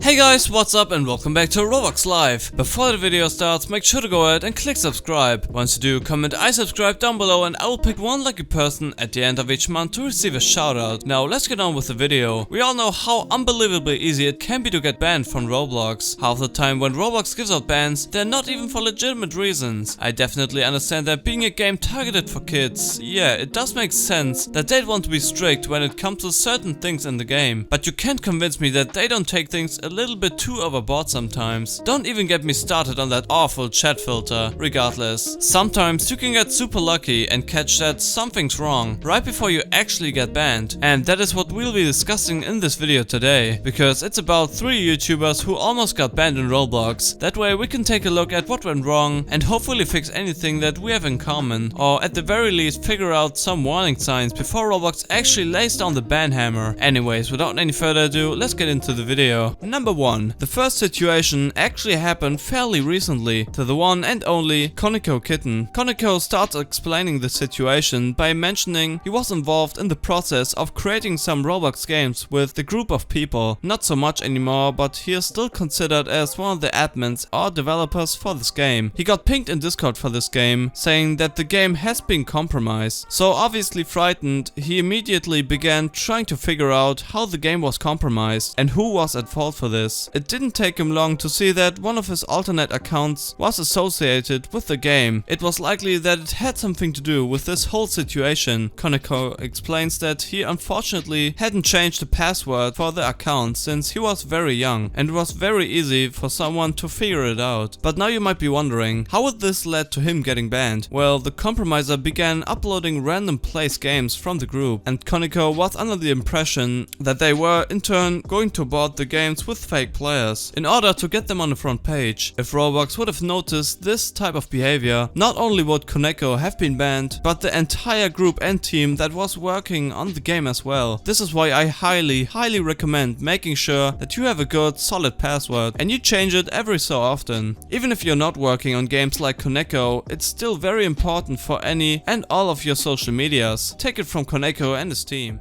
Hey guys, what's up and welcome back to Roblox Live. Before the video starts, make sure to go ahead and click subscribe. Once you do, comment I subscribe down below and I will pick one lucky person at the end of each month to receive a shout out. Now let's get on with the video. We all know how unbelievably easy it can be to get banned from Roblox. Half the time when Roblox gives out bans, they're not even for legitimate reasons. I definitely understand that being a game targeted for kids, yeah, it does make sense that they'd want to be strict when it comes to certain things in the game. But you can't convince me that they don't take things a little bit too overboard sometimes. Don't even get me started on that awful chat filter. Regardless, sometimes you can get super lucky and catch that something's wrong right before you actually get banned. And that is what we'll be discussing in this video today, because it's about 3 YouTubers who almost got banned in Roblox. That way we can take a look at what went wrong and hopefully fix anything that we have in common, or at the very least figure out some warning signs before Roblox actually lays down the ban hammer. Anyways, without any further ado, let's get into the video. Number 1. The first situation actually happened fairly recently to the one and only Kanako Kitten. Kanako starts explaining the situation by mentioning he was involved in the process of creating some Roblox games with the group of people. Not so much anymore, but he is still considered as one of the admins or developers for this game. He got pinged in Discord for this game, saying that the game has been compromised. So obviously frightened, he immediately began trying to figure out how the game was compromised and who was at fault for this. It didn't take him long to see that one of his alternate accounts was associated with the game. It was likely that it had something to do with this whole situation. Kanako explains that he unfortunately hadn't changed the password for the account since he was very young, and it was very easy for someone to figure it out. But now you might be wondering, how would this lead to him getting banned? Well, the compromiser began uploading random place games from the group, and Kanako was under the impression that they were in turn going to board the games with fake players in order to get them on the front page. If Roblox would have noticed this type of behavior, not only would Kanako have been banned, but the entire group and team that was working on the game as well. This is why I highly recommend making sure that you have a good solid password and you change it every so often. Even if you're not working on games like Kanako, it's still very important for any and all of your social medias. Take it from Kanako and his team.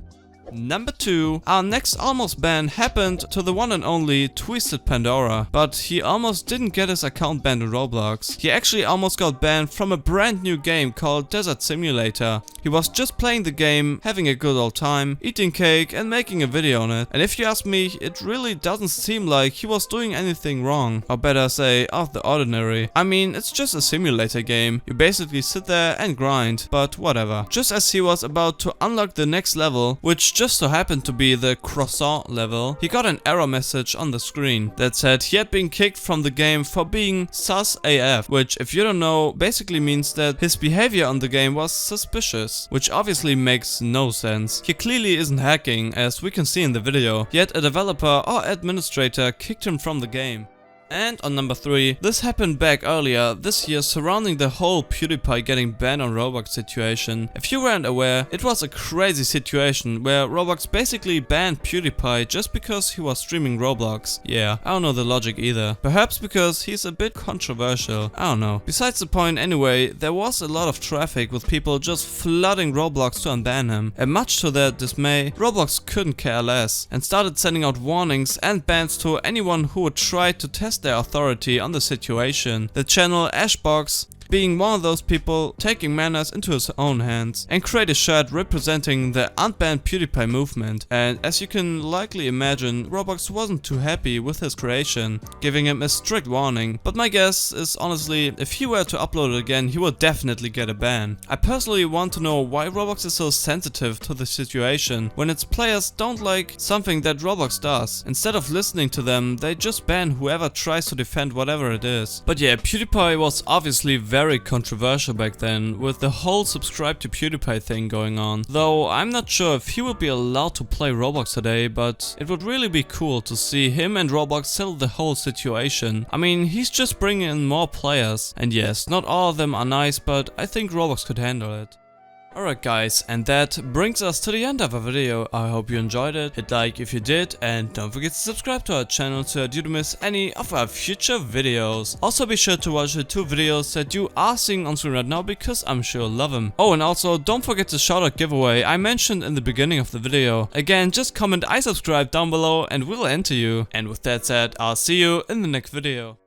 Number 2. Our next almost ban happened to the one and only Twisted Pandora, but he almost didn't get his account banned in Roblox. He actually almost got banned from a brand new game called Desert Simulator. He was just playing the game, having a good old time, eating cake and making a video on it. And if you ask me, it really doesn't seem like he was doing anything wrong, or better say, out of the ordinary. I mean, it's just a simulator game. You basically sit there and grind, but whatever. Just as he was about to unlock the next level, which just so happened to be the croissant level, he got an error message on the screen that said he had been kicked from the game for being sus AF, which, if you don't know, basically means that his behavior on the game was suspicious, which obviously makes no sense. He clearly isn't hacking, as we can see in the video, yet a developer or administrator kicked him from the game. And on number 3, this happened back earlier this year surrounding the whole PewDiePie getting banned on Roblox situation. If you weren't aware, it was a crazy situation where Roblox basically banned PewDiePie just because he was streaming Roblox. Yeah, I don't know the logic either. Perhaps because he's a bit controversial. I don't know. Besides the point anyway, there was a lot of traffic with people just flooding Roblox to unban him. And much to their dismay, Roblox couldn't care less and started sending out warnings and bans to anyone who would try to test their authority on the situation. The channel Ashbox being one of those people taking matters into his own hands and create a shirt representing the unbanned PewDiePie movement. And as you can likely imagine, Roblox wasn't too happy with his creation, giving him a strict warning. But my guess is honestly, if he were to upload it again, he would definitely get a ban. I personally want to know why Roblox is so sensitive to the situation when its players don't like something that Roblox does. Instead of listening to them, they just ban whoever tries to defend whatever it is. But yeah, PewDiePie was obviously very controversial back then, with the whole subscribe to PewDiePie thing going on. Though I'm not sure if he would be allowed to play Roblox today, but it would really be cool to see him and Roblox settle the whole situation. I mean, he's just bringing in more players, and yes, not all of them are nice, but I think Roblox could handle it. Alright guys, and that brings us to the end of our video. I hope you enjoyed it. Hit like if you did, and don't forget to subscribe to our channel so that you don't miss any of our future videos. Also be sure to watch the 2 videos that you are seeing on screen right now, because I'm sure you'll love them. Oh, and also don't forget the shoutout giveaway I mentioned in the beginning of the video. Again, just comment I subscribe down below and we'll enter you. And with that said, I'll see you in the next video.